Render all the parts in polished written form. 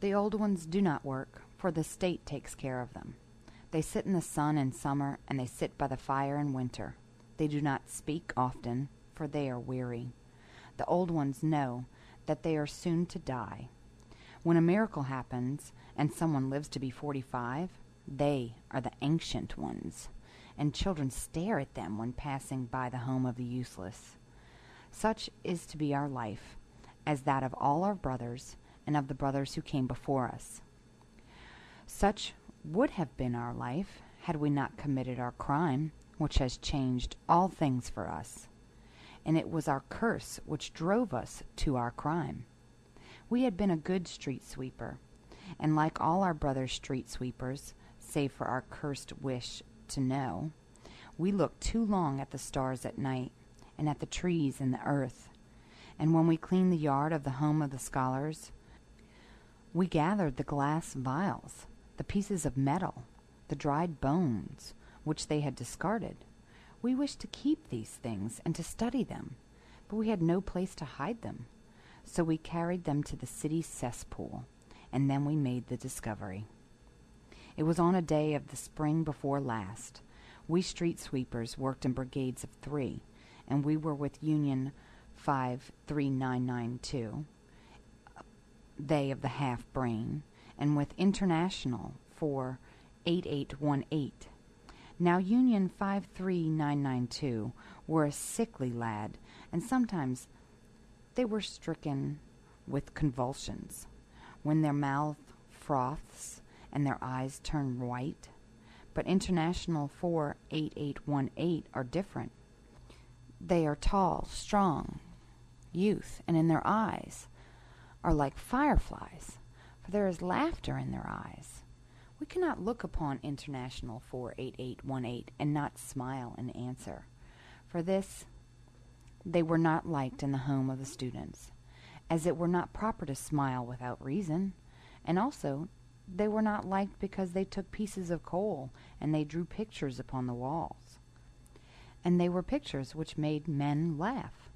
The old ones do not work, for the state takes care of them. They sit in the sun in summer, and they sit by the fire in winter. They do not speak often, for they are weary. The old ones know that they are soon to die. When a miracle happens, and someone lives to be 45, they are the ancient ones, and children stare at them when passing by the home of the useless. Such is to be our life, as that of all our brothers, and of the brothers who came before us. Such would have been our life, had we not committed our crime, which has changed all things for us. And it was our curse which drove us to our crime. We had been a good street sweeper, and like all our brother street sweepers, save for our cursed wish to know, we looked too long at the stars at night, and at the trees and the earth. And when we cleaned the yard of the home of the scholars, we gathered the glass vials, the pieces of metal, the dried bones, which they had discarded. We wished to keep these things and to study them, but we had no place to hide them. So we carried them to the city cesspool, and then we made the discovery. It was on a day of the spring before last. We street sweepers worked in brigades of 3, and we were with Union 53992, they of the half-brain, and with International 48818. Now Union 53992 were a sickly lad, and sometimes they were stricken with convulsions, when their mouth froths and their eyes turn white. But International 48818 are different. They are tall, strong, youth, and in their eyes are like fireflies, for there is laughter in their eyes. We cannot look upon International 48818 and not smile in answer. For this they were not liked in the home of the students, as it were not proper to smile without reason, and also they were not liked because they took pieces of coal and they drew pictures upon the walls. And they were pictures which made men laugh.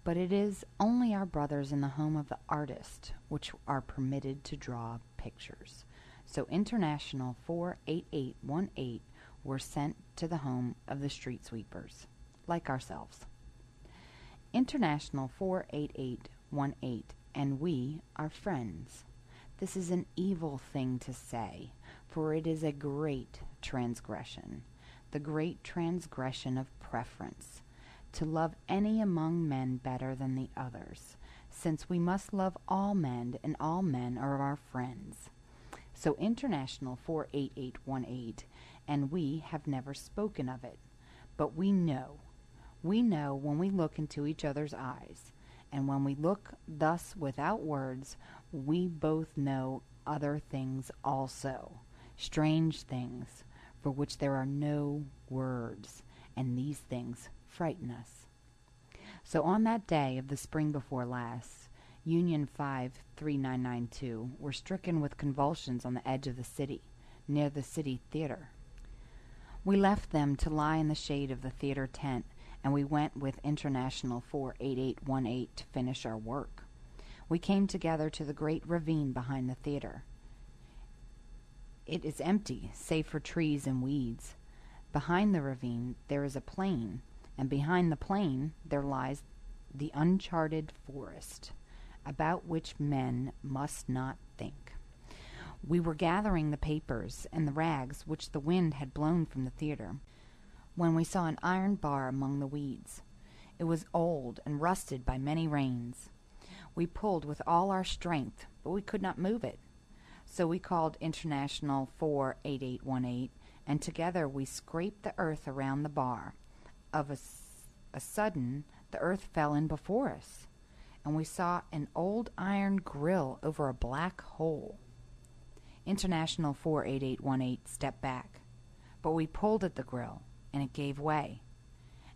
But it is only our brothers in the home of the artist which are permitted to draw pictures. So International 48818 were sent to the home of the street sweepers, like ourselves. International 48818 and we are friends. This is an evil thing to say, for it is a great transgression, the great transgression of preference, to love any among men better than the others, since we must love all men, and all men are our friends. So International 48818 and we have never spoken of it, but we know when we look into each other's eyes, and when we look thus without words, we both know other things also, strange things, for which there are no words, and these things frighten us. So on that day of the spring before last, Union 53992 were stricken with convulsions on the edge of the city, near the city theater. We left them to lie in the shade of the theater tent, and we went with International 48818 to finish our work. We came together to the great ravine behind the theater. It is empty, save for trees and weeds. Behind the ravine there is a plain, and behind the plain there lies the uncharted forest, about which men must not think. We were gathering the papers and the rags which the wind had blown from the theater, when we saw an iron bar among the weeds. It was old and rusted by many rains. We pulled with all our strength, but we could not move it. So we called International 48818, and together we scraped the earth around the bar. Of a sudden, the earth fell in before us, and we saw an old iron grill over a black hole. International 48818 stepped back, but we pulled at the grill, and it gave way.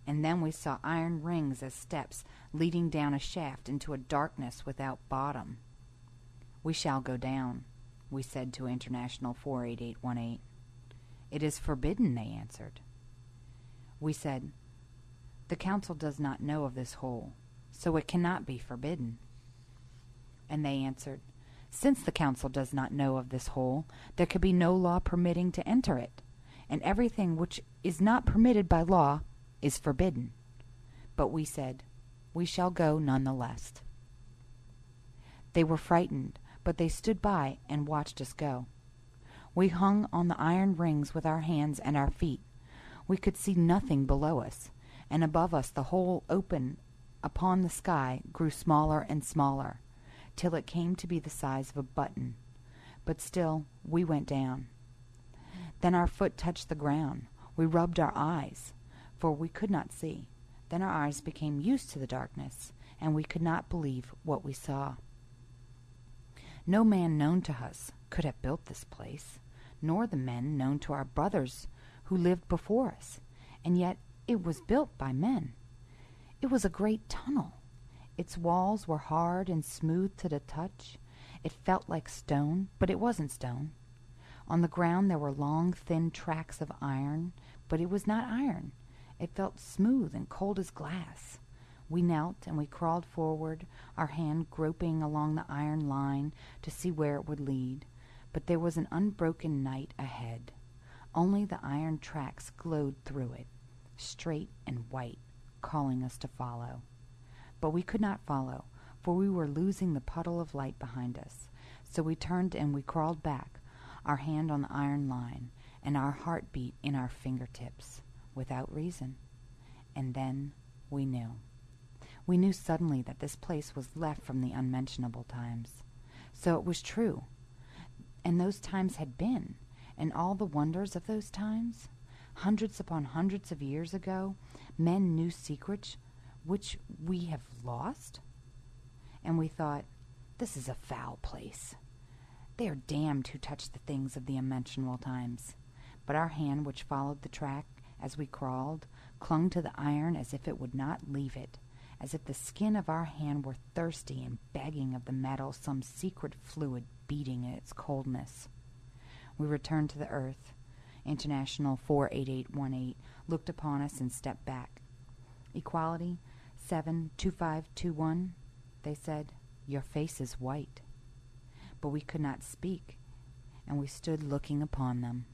And then we saw iron rings as steps leading down a shaft into a darkness without bottom. "We shall go down," we said to International 48818. "It is forbidden," they answered. We said, "The council does not know of this hole, so it cannot be forbidden." And they answered, Since the council does not know of this hole, there could be no law permitting to enter it, and everything which is not permitted by law is forbidden. But we said, we shall go none the less. They were frightened, but they stood by and watched us go. We hung on the iron rings with our hands and our feet. We could see nothing below us, and above us the hole open upon the sky grew smaller and smaller, till it came to be the size of a button. But still we went down. Then our foot touched the ground. We rubbed our eyes, for we could not see. Then our eyes became used to the darkness, and we could not believe what we saw. No man known to us could have built this place, nor the men known to our brothers who lived before us, and yet it was built by men. It was a great tunnel. Its walls were hard and smooth to the touch. It felt like stone, but it wasn't stone. On the ground there were long, thin tracks of iron, but it was not iron. It felt smooth and cold as glass. We knelt and we crawled forward, our hand groping along the iron line to see where it would lead. But there was an unbroken night ahead. Only the iron tracks glowed through it, straight and white, calling us to follow. But we could not follow, for we were losing the puddle of light behind us. So we turned and we crawled back, our hand on the iron line, and our heart beat in our fingertips, without reason. And then we knew. We knew suddenly that this place was left from the unmentionable times. So it was true. And those times had been, and all the wonders of those times. Hundreds upon hundreds of years ago, men knew secrets which we have lost. And we thought, this is a foul place. They are damned who touch the things of the unmentionable times. But our hand, which followed the track as we crawled, clung to the iron as if it would not leave it, as if the skin of our hand were thirsty and begging of the metal some secret fluid beating in its coldness. We returned to the earth. International 48818 looked upon us and stepped back. Equality 72521, they said, your face is white. But we could not speak, and we stood looking upon them.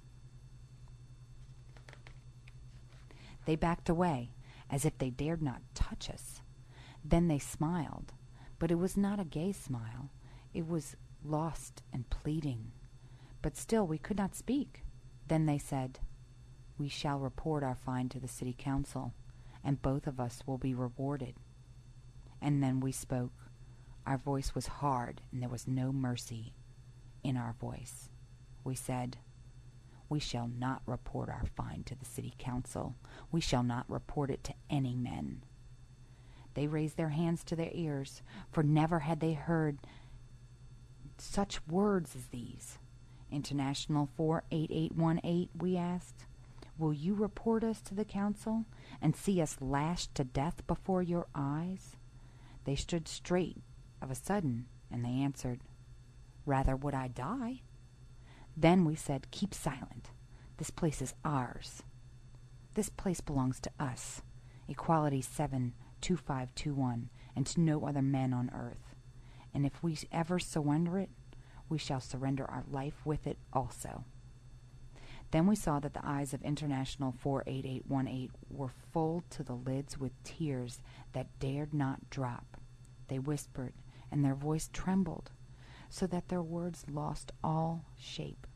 They backed away, as if they dared not touch us. Then they smiled, but it was not a gay smile. It was lost and pleading. But still we could not speak. Then they said, we shall report our find to the city council, and both of us will be rewarded. And then we spoke. Our voice was hard, and there was no mercy in our voice. We said, we shall not report our find to the city council. We shall not report it to any men. They raised their hands to their ears, for never had they heard such words as these. International 48818, we asked, will you report us to the council and see us lashed to death before your eyes? They stood straight of a sudden, and they answered, rather would I die. Then we said, keep silent. This place is ours. This place belongs to us. Equality 72521, and to no other men on earth. And if we ever surrender it, we shall surrender our life with it also. Then we saw that the eyes of International 48818 were full to the lids with tears that dared not drop. They whispered, and their voice trembled, so that their words lost all shape.